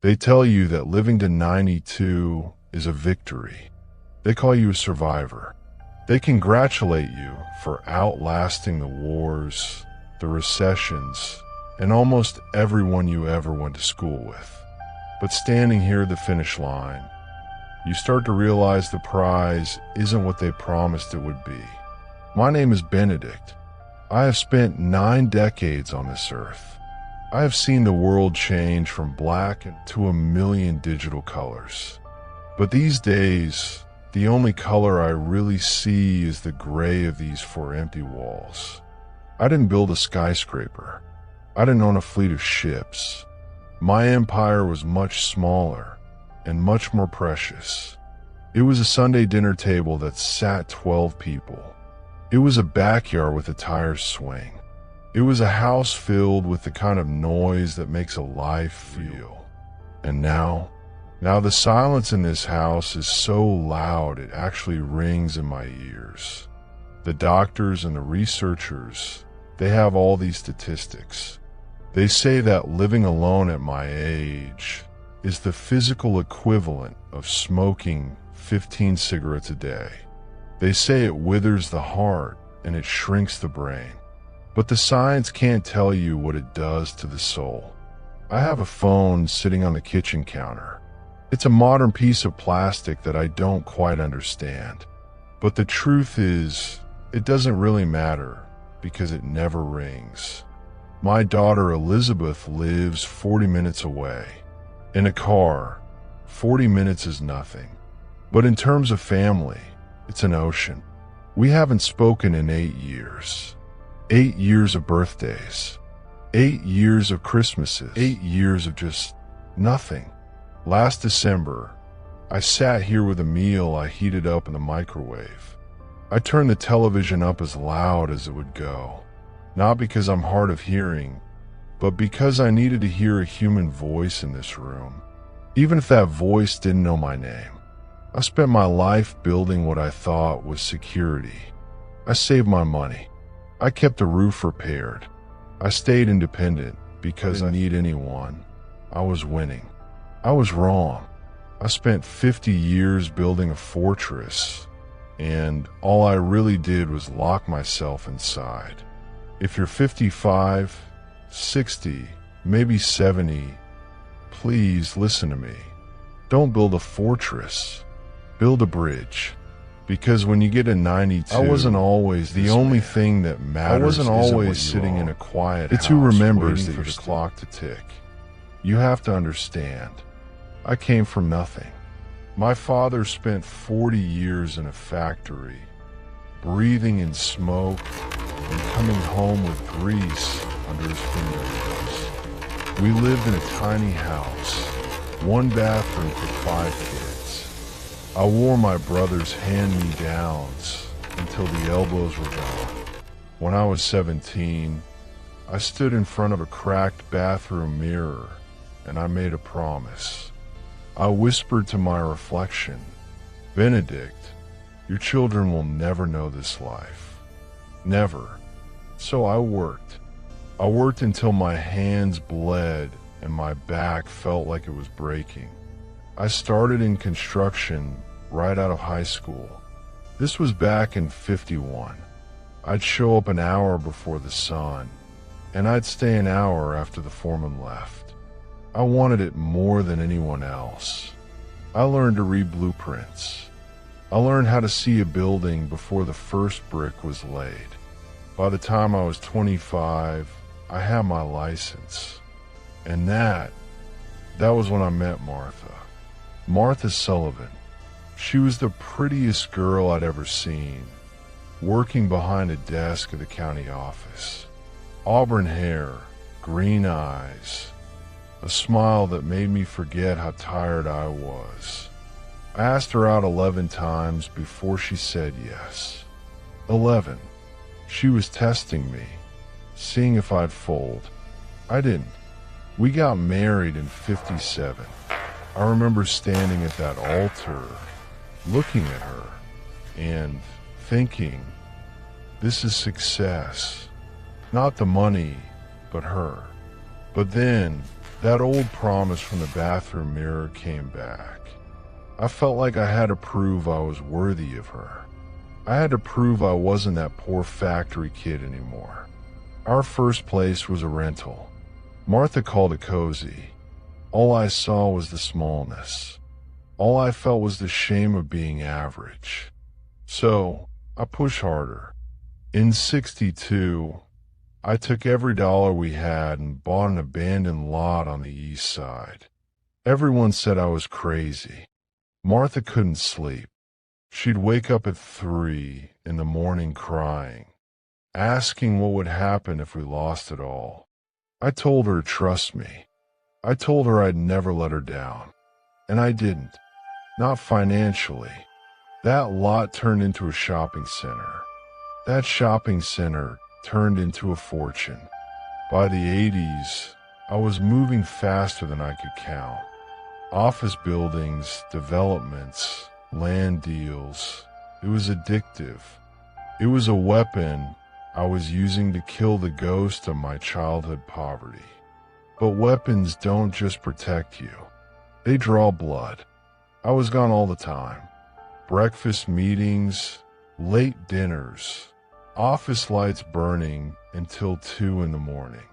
They tell you that living to 92 is a victory. They call you a survivor. They congratulate you for outlasting the wars, the recessions, and almost everyone you ever went to school with. But standing here at the finish line, you start to realize the prize isn't what they promised it would be. My name is Benedict. I have spent 9 decades on this earth. I have seen the world change from black to a million digital colors. But these days, the only color I really see is the gray of these 4 empty walls. I didn't build a skyscraper. I didn't own a fleet of ships. My empire was much smaller and much more precious. It was a Sunday dinner table that sat 12 people. It was a backyard with a tire swing. It was a house filled with the kind of noise that makes a life feel. And now the silence in this house is so loud it actually rings in my ears. The doctors and the researchers, they have all these statistics. They say that living alone at my age is the physical equivalent of smoking 15 cigarettes a day. They say it withers the heart and it shrinks the brain. But the science can't tell you what it does to the soul. I have a phone sitting on the kitchen counter. It's a modern piece of plastic that I don't quite understand. But the truth is, it doesn't really matter because it never rings. My daughter Elizabeth lives 40 minutes away. In a car, 40 minutes is nothing. But in terms of family, it's an ocean. We haven't spoken in 8 years. 8 years of birthdays, 8 years of Christmases, 8 years of just nothing. Last December, I sat here with a meal I heated up in the microwave. I turned the television up as loud as it would go, not because I'm hard of hearing, but because I needed to hear a human voice in this room, even if that voice didn't know my name. I spent my life building what I thought was security. I saved my money. I kept the roof repaired. I stayed independent because I didn't need anyone. I was winning. I was wrong. I spent 50 years building a fortress, and all I really did was lock myself inside. If you're 55, 60, maybe 70, please listen to me. Don't build a fortress. Build a bridge. Because when you get to 92, I wasn't always the only thing that matters. I wasn't always sitting in a quiet house. It's who remembers for the clock to tick. You have to understand, I came from nothing. My father spent 40 years in a factory, breathing in smoke and coming home with grease under his fingernails. We lived in a tiny house, 1 bathroom for 5 kids. I wore my brother's hand-me-downs until the elbows were gone. When I was 17, I stood in front of a cracked bathroom mirror and I made a promise. I whispered to my reflection, "Benedict, your children will never know this life. Never." So I worked. I worked until my hands bled and my back felt like it was breaking. I started in construction right out of high school. This was back in '51. I'd show up an hour before the sun, and I'd stay an hour after the foreman left. I wanted it more than anyone else. I learned to read blueprints. I learned how to see a building before the first brick was laid. By the time I was 25, I had my license. And that was when I met Martha. Martha Sullivan. She was the prettiest girl I'd ever seen, working behind a desk at the county office. Auburn hair, green eyes, a smile that made me forget how tired I was. I asked her out 11 times before she said yes. 11. She was testing me, seeing if I'd fold. I didn't. We got married in '57. I remember standing at that altar, looking at her, and thinking, this is success. Not the money, but her. But then, That old promise from the bathroom mirror came back. I felt like I had to prove I was worthy of her. I had to prove I wasn't that poor factory kid anymore. Our first place was a rental. Martha called it cozy. All I saw was the smallness. All I felt was the shame of being average. So, I pushed harder. In '62, I took every dollar we had and bought an abandoned lot on the east side. Everyone said I was crazy. Martha couldn't sleep. She'd wake up at 3 in the morning crying, asking what would happen if we lost it all. I told her to trust me. I told her I'd never let her down. And I didn't. Not financially. That lot turned into a shopping center. That shopping center turned into a fortune. By the '80s, I was moving faster than I could count. Office buildings, developments, land deals. It was addictive. It was a weapon I was using to kill the ghost of my childhood poverty. But weapons don't just protect you. They draw blood. I was gone all the time. Breakfast meetings, late dinners, office lights burning until 2 in the morning.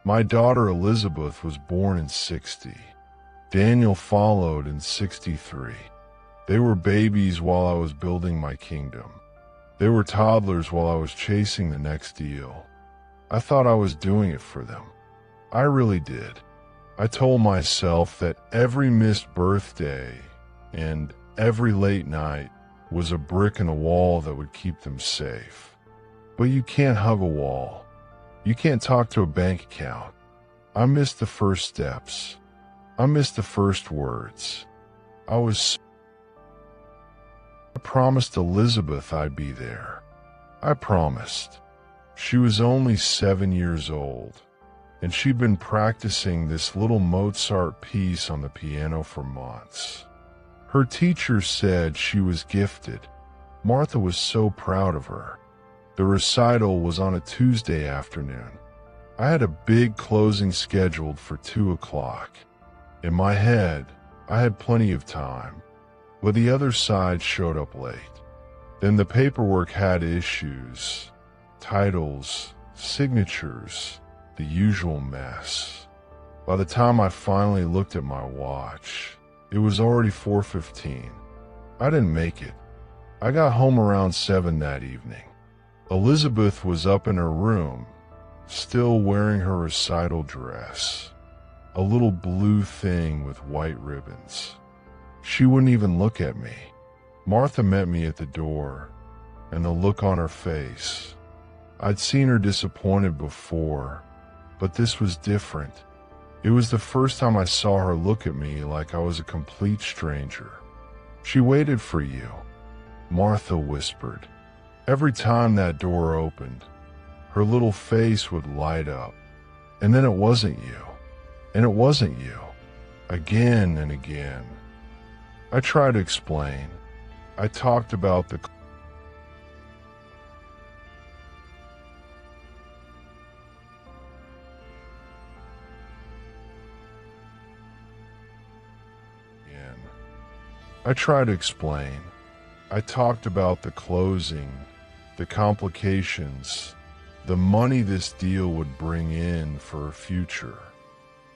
My daughter Elizabeth was born in '60. Daniel followed in '63. They were babies while I was building my kingdom. They were toddlers while I was chasing the next deal. I thought I was doing it for them. I really did. I told myself that every missed birthday and every late night was a brick in a wall that would keep them safe. But you can't hug a wall. You can't talk to a bank account. I missed the first steps. I missed the first words. I promised Elizabeth I'd be there. I promised. She was only 7 years old, and she'd been practicing this little Mozart piece on the piano for months. Her teacher said she was gifted. Martha was so proud of her. The recital was on a Tuesday afternoon. I had a big closing scheduled for 2 o'clock. In my head, I had plenty of time, but the other side showed up late. Then the paperwork had issues, titles, signatures, the usual mess. By the time I finally looked at my watch, it was already 4:15. I didn't make it. I got home around 7 that evening. Elizabeth was up in her room, still wearing her recital dress, a little blue thing with white ribbons. She wouldn't even look at me. Martha met me at the door, and the look on her face. I'd seen her disappointed before, but this was different. It was the first time I saw her look at me like I was a complete stranger. "She waited for you," Martha whispered. Every time that door opened, her little face would light up. And then it wasn't you. And it wasn't you. Again and again. I tried to explain. I talked about the I tried to explain. I talked about the closing, the complications, the money this deal would bring in for her future,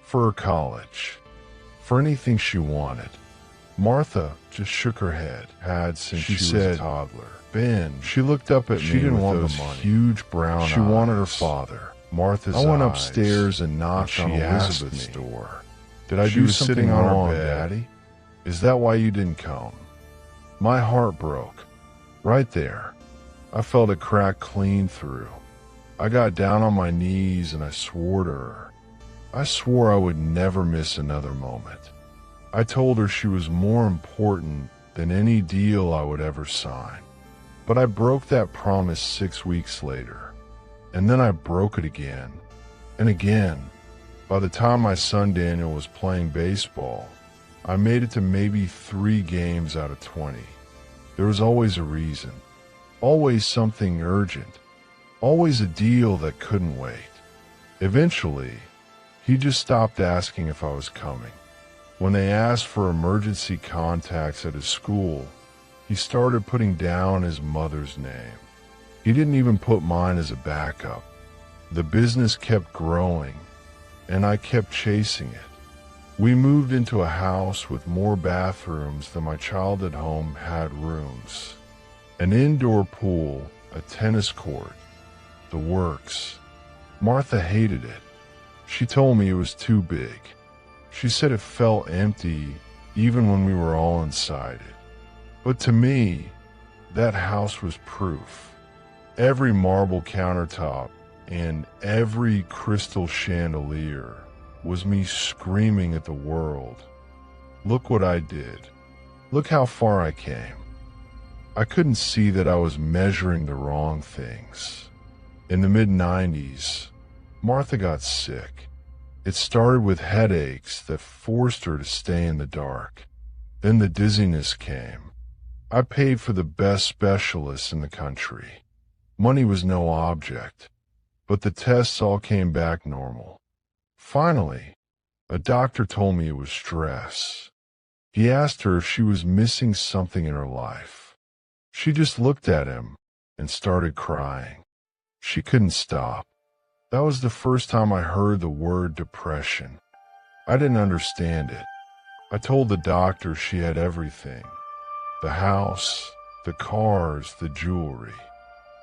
for her college, for anything she wanted. Martha just shook her head. Had since she was a toddler. Ben, she looked up at me. She didn't want the money. Huge brown eyes. She wanted her father. Martha's I went upstairs and knocked on Elizabeth's door. Did I do something sitting on her bed, Daddy? Is that why you didn't come? My heart broke. Right there. I felt it crack clean through. I got down on my knees and I swore to her. I swore I would never miss another moment. I told her she was more important than any deal I would ever sign. But I broke that promise 6 weeks later. And then I broke it again. And again. By the time my son Daniel was playing baseball, I made it to maybe 3 games out of 20. There was always a reason. Always something urgent. Always a deal that couldn't wait. Eventually, He just stopped asking if I was coming. When they asked for emergency contacts at his school, he started putting down his mother's name. He didn't even put mine as a backup. The business kept growing, and I kept chasing it. We moved into a house with more bathrooms than my childhood home had rooms. An indoor pool, a tennis court, the works. Martha hated it. She told me it was too big. She said it felt empty even when we were all inside it. But to me, that house was proof. Every marble countertop and every crystal chandelier was me screaming at the world, "Look what I did. Look how far I came." I couldn't see that I was measuring the wrong things. In the mid-90s, Martha got sick. It started with headaches that forced her to stay in the dark. Then the dizziness came. I paid for the best specialists in the country. Money was no object, but the tests all came back normal. Finally, a doctor told me it was stress. He asked her if she was missing something in her life. She just looked at him and started crying. She couldn't stop. That was the first time I heard the word depression. I didn't understand it. I told the doctor she had everything. The house, the cars, the jewelry.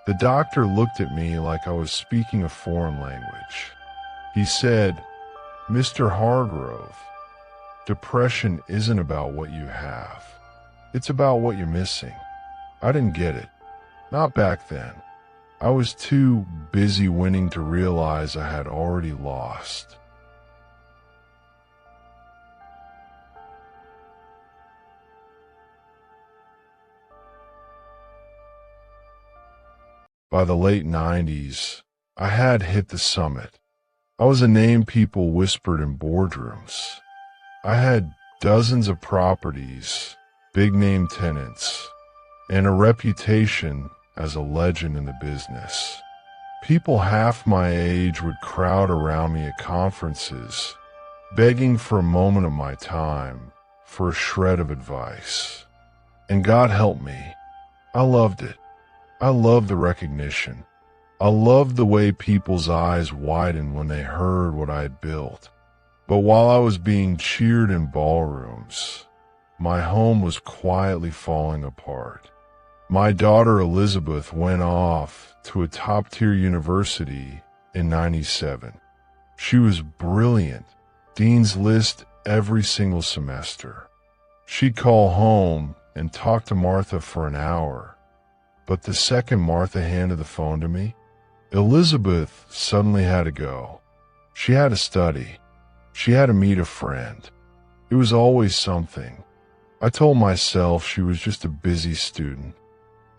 The doctor looked at me like I was speaking a foreign language. He said, "Mr. Hargrove, depression isn't about what you have. It's about what you're missing." I didn't get it. Not back then. I was too busy winning to realize I had already lost. By the late 90s, I had hit the summit. I was a name people whispered in boardrooms. I had dozens of properties, big-name tenants, and a reputation as a legend in the business. People half my age would crowd around me at conferences, begging for a moment of my time, for a shred of advice. And God help me, I loved it. I loved the recognition. I loved the way people's eyes widened when they heard what I had built. But while I was being cheered in ballrooms, my home was quietly falling apart. My daughter Elizabeth went off to a top-tier university in '97. She was brilliant, Dean's List every single semester. She'd call home and talk to Martha for an hour. But the second Martha handed the phone to me, Elizabeth suddenly had to go. She had to study. She had to meet a friend. It was always something. I told myself she was just a busy student.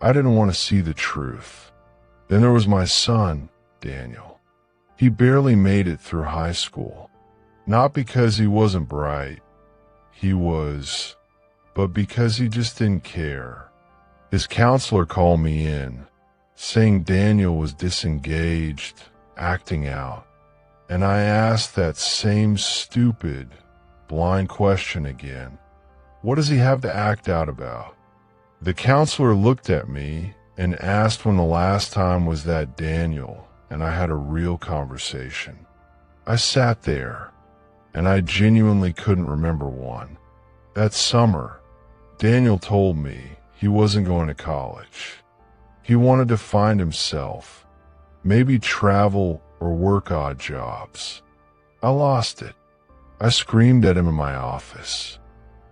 I didn't want to see the truth. Then there was my son, Daniel. He barely made it through high school. Not because he wasn't bright. He was, but because he just didn't care. His counselor called me in, saying Daniel was disengaged, acting out. And I asked that same stupid, blind question again. What does he have to act out about? The counselor looked at me and asked when the last time was that Daniel, and I had a real conversation. I sat there, and I genuinely couldn't remember one. That summer, Daniel told me he wasn't going to college. He wanted to find himself, maybe travel or work odd jobs. I lost it. I screamed at him in my office.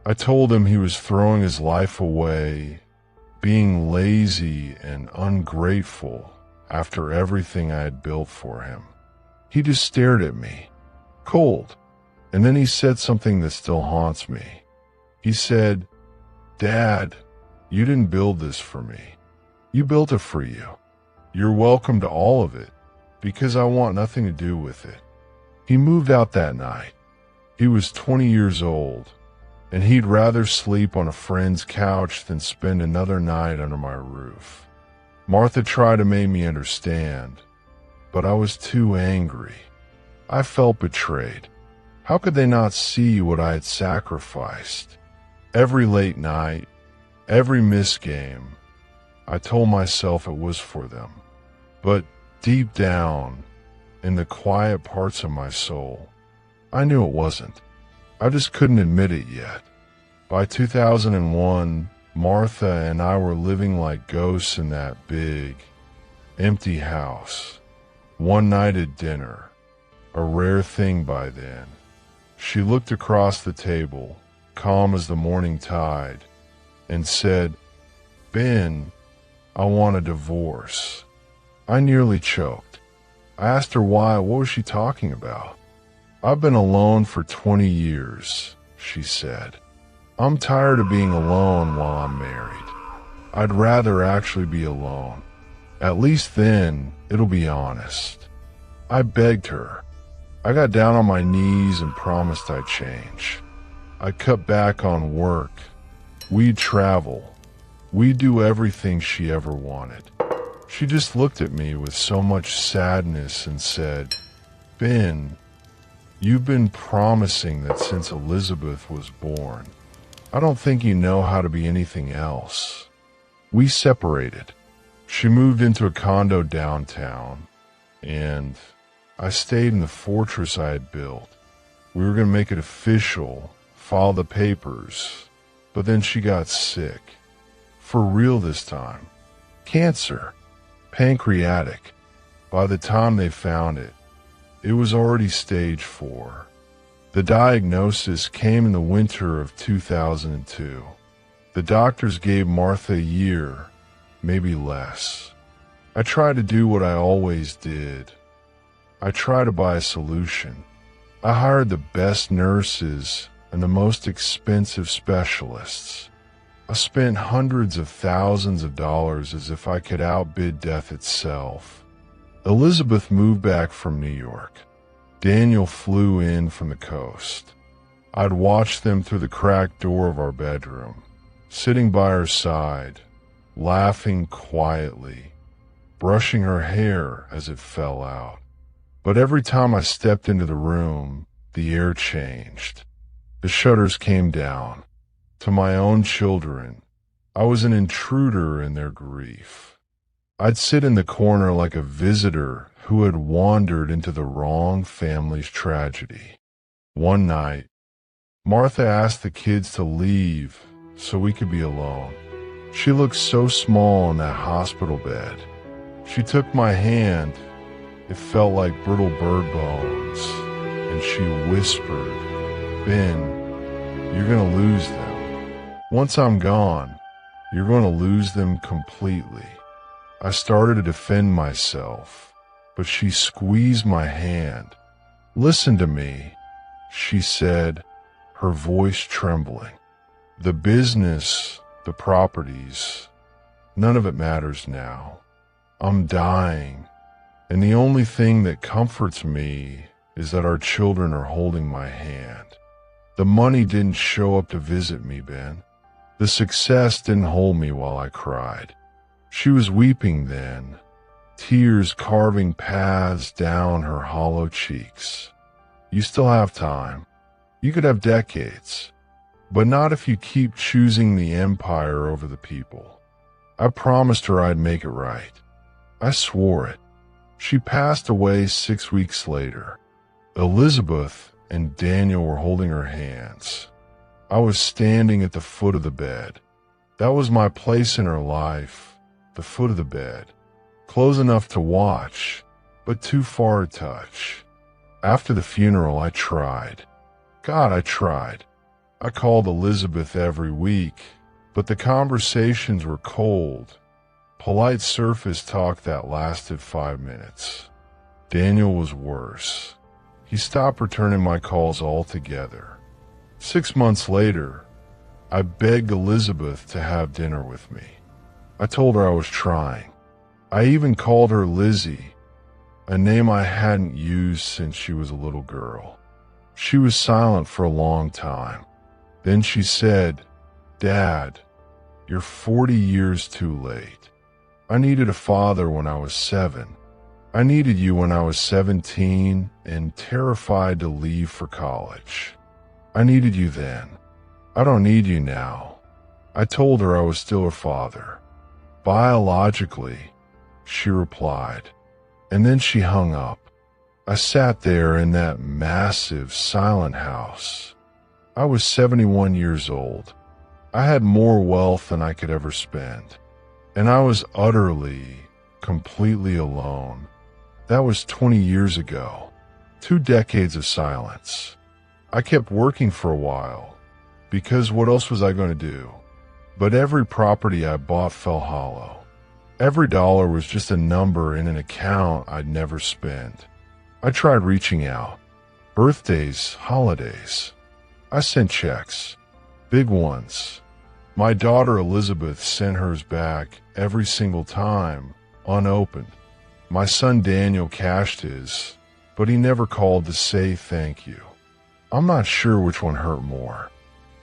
I told him he was throwing his life away, being lazy and ungrateful after everything I had built for him. He just stared at me, cold, and then he said something that still haunts me. He said, "Dad, you didn't build this for me. You built it for you. You're welcome to all of it, because I want nothing to do with it." He moved out that night. He was 20 years old, and he'd rather sleep on a friend's couch than spend another night under my roof. Martha tried to make me understand, but I was too angry. I felt betrayed. How could they not see what I had sacrificed? Every late night, every missed game, I told myself it was for them. But deep down, in the quiet parts of my soul, I knew it wasn't. I just couldn't admit it yet. By 2001, Martha and I were living like ghosts in that big, empty house. One night at dinner, a rare thing by then, she looked across the table, calm as the morning tide, and said, "Ben, I want a divorce." I nearly choked. I asked her why. What was she talking about? "I've been alone for 20 years, she said. "I'm tired of being alone while I'm married. I'd rather actually be alone. At least then it'll be honest." I begged her. I got down on my knees and promised I'd change. I'd cut back on work. We'd travel. We'd do everything she ever wanted. She just looked at me with so much sadness and said, "Ben, you've been promising that since Elizabeth was born. I don't think you know how to be anything else." We separated. She moved into a condo downtown, and I stayed in the fortress I had built. We were going to make it official, file the papers, but then she got sick. For real this time. Cancer. Pancreatic. By the time they found it, it was already stage 4. The diagnosis came in the winter of 2002. The doctors gave Martha a year, maybe less. I tried to do what I always did. I tried to buy a solution. I hired the best nurses and the most expensive specialists. I spent hundreds of thousands of dollars as if I could outbid death itself. Elizabeth moved back from New York. Daniel flew in from the coast. I'd watched them through the cracked door of our bedroom, sitting by her side, laughing quietly, brushing her hair as it fell out. But every time I stepped into the room, the air changed. The shutters came down. To my own children, I was an intruder in their grief. I'd sit in the corner like a visitor who had wandered into the wrong family's tragedy. One night, Martha asked the kids to leave so we could be alone. She looked so small in that hospital bed. She took my hand. It felt like brittle bird bones, and she whispered, "Ben, you're going to lose them. Once I'm gone, you're going to lose them completely." I started to defend myself, but she squeezed my hand. "Listen to me," she said, her voice trembling. "The business, the properties, none of it matters now. I'm dying. And the only thing that comforts me is that our children are holding my hand. The money didn't show up to visit me, Ben. The success didn't hold me while I cried." She was weeping then, tears carving paths down her hollow cheeks. "You still have time. You could have decades, but not if you keep choosing the empire over the people." I promised her I'd make it right. I swore it. She passed away 6 weeks later. Elizabeth and Daniel were holding her hands. I was standing at the foot of the bed. That was my place in her life, the foot of the bed. Close enough to watch, but too far to touch. After the funeral, I tried. God, I tried. I called Elizabeth every week, but the conversations were cold. Polite surface talk that lasted 5 minutes. Daniel was worse. He stopped returning my calls altogether. 6 months later, I begged Elizabeth to have dinner with me. I told her I was trying. I even called her Lizzie, a name I hadn't used since she was a little girl. She was silent for a long time. Then she said, "Dad, you're 40 years too late. I needed a father when I was 7. I needed you when I was 17 and terrified to leave for college. I needed you then. I don't need you now. I told her I was still her father. Biologically, she replied, and then she hung up. I sat there in that massive, silent house. I was 71 years old. I had more wealth than I could ever spend, and I was utterly, completely alone. That was 20 years ago. 2 decades of silence. I kept working for a while, because what else was I going to do? But every property I bought fell hollow. Every dollar was just a number in an account I'd never spent. I tried reaching out. Birthdays, holidays. I sent checks. Big ones. My daughter Elizabeth sent hers back every single time, unopened. My son Daniel cashed his, but he never called to say thank you. I'm not sure which one hurt more.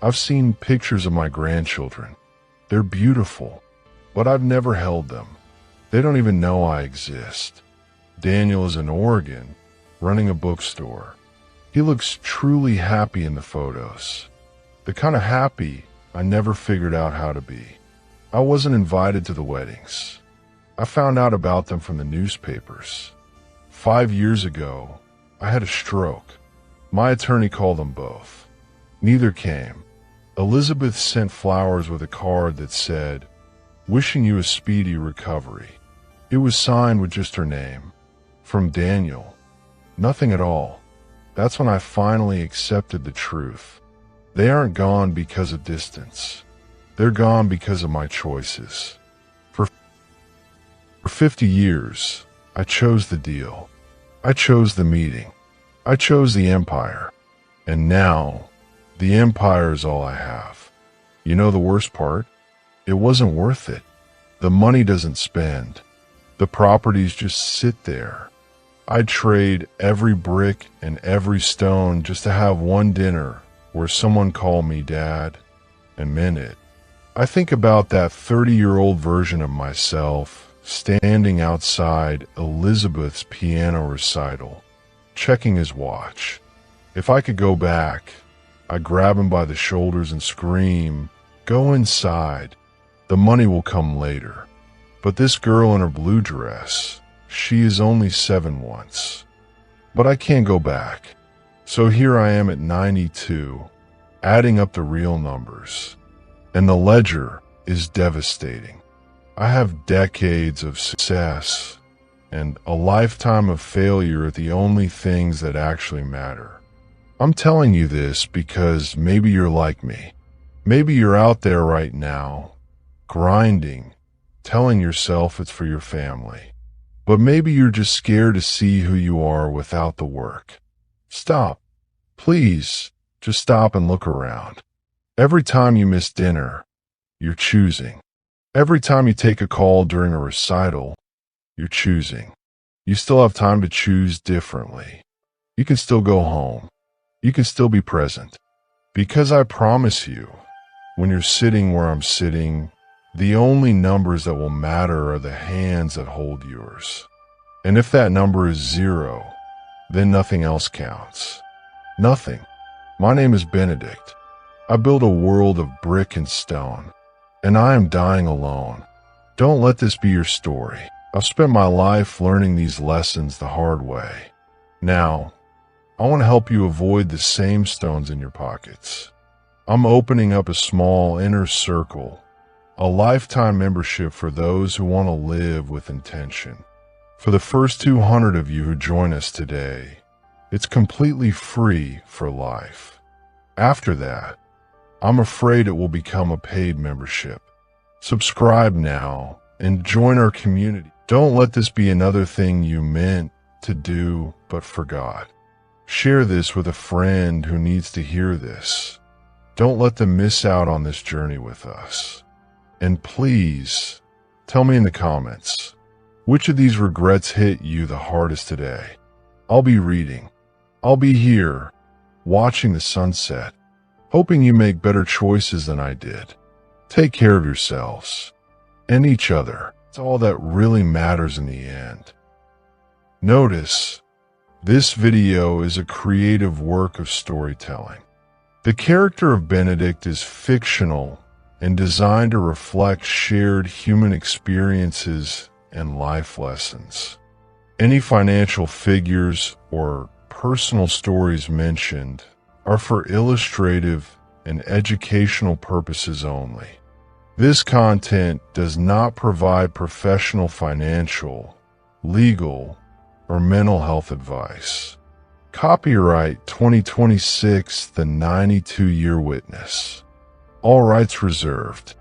I've seen pictures of my grandchildren. They're beautiful, but I've never held them. They don't even know I exist. Daniel is in Oregon, running a bookstore. He looks truly happy in the photos. The kind of happy I never figured out how to be. I wasn't invited to the weddings. I found out about them from the newspapers. 5 years ago, I had a stroke. My attorney called them both. Neither came. Elizabeth sent flowers with a card that said, "Wishing you a speedy recovery." It was signed with just her name. From Daniel, nothing at all. That's when I finally accepted the truth. They aren't gone because of distance. They're gone because of my choices. For 50 years, I chose the deal. I chose the meeting. I chose the empire. And now, the empire is all I have. You know the worst part? It wasn't worth it. The money doesn't spend. The properties just sit there. I'd trade every brick and every stone just to have one dinner where someone called me Dad and meant it. I think about that 30-year-old version of myself standing outside Elizabeth's piano recital, checking his watch. If I could go back, I'd grab him by the shoulders and scream, "Go inside. The money will come later." But this girl in her blue dress, she is only 7 once. But I can't go back. So here I am at 92, adding up the real numbers. And the ledger is devastating. I have decades of success, and a lifetime of failure are the only things that actually matter. I'm telling you this because maybe you're like me. Maybe you're out there right now, grinding, telling yourself it's for your family. But maybe you're just scared to see who you are without the work. Stop. Please, just stop and look around. Every time you miss dinner, you're choosing. Every time you take a call during a recital, you're choosing. You still have time to choose differently. You can still go home. You can still be present. Because I promise you, when you're sitting where I'm sitting, the only numbers that will matter are the hands that hold yours. And if that number is 0, then nothing else counts. Nothing. My name is Benedict. I build a world of brick and stone, and I am dying alone. Don't let this be your story. I've spent my life learning these lessons the hard way. Now, I want to help you avoid the same stones in your pockets. I'm opening up a small inner circle, a lifetime membership for those who want to live with intention. For the first 200 of you who join us today, it's completely free for life. After that, I'm afraid it will become a paid membership. Subscribe now and join our community. Don't let this be another thing you meant to do but forgot. Share this with a friend who needs to hear this. Don't let them miss out on this journey with us. And please, tell me in the comments, which of these regrets hit you the hardest today? I'll be reading. I'll be here, watching the sunset, hoping you make better choices than I did. Take care of yourselves and each other. It's all that really matters in the end. Notice, this video is a creative work of storytelling. The character of Benedict is fictional and designed to reflect shared human experiences and life lessons. Any financial figures or personal stories mentioned are for illustrative and educational purposes only. This content does not provide professional financial, legal, or mental health advice. Copyright 2026, The 92-Year Witness. All rights reserved.